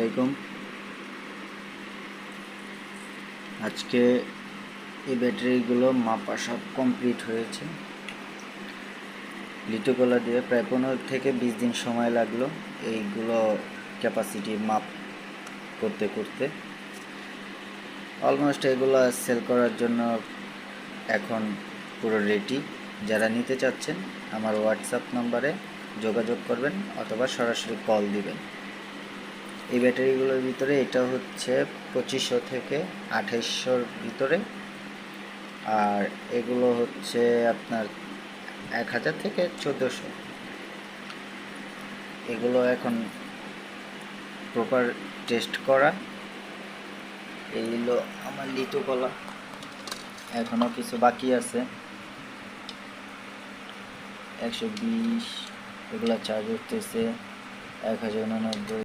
আলাইকুম। আজকে এই ব্যাটারিগুলো মাপা সব কমপ্লিট হয়েছে। লিটোকলা দিয়ে প্রায় 15 থেকে 20 দিন সময় লাগলো এইগুলো ক্যাপাসিটি মাপ করতে করতে। অলমোস্ট এগুলো সেল করার জন্য এখন পুরো রেডি। যারা নিতে চাচ্ছেন আমার হোয়াটসঅ্যাপ নম্বরে যোগাযোগ করবেন অথবা সরাসরি কল দিবেন। এই ব্যাটারিগুলোর ভিতরে এটা হচ্ছে 2500 থেকে 2800-র ভিতরে, আর এগুলো হচ্ছে আপনার 1000 থেকে 1400। এগুলো এখন প্রপার টেস্ট করা। এই হলো আমার লিটোকলা, এখনও কিছু বাকি আছে। 120 এগুলা চার্জ উঠতেছে 1099।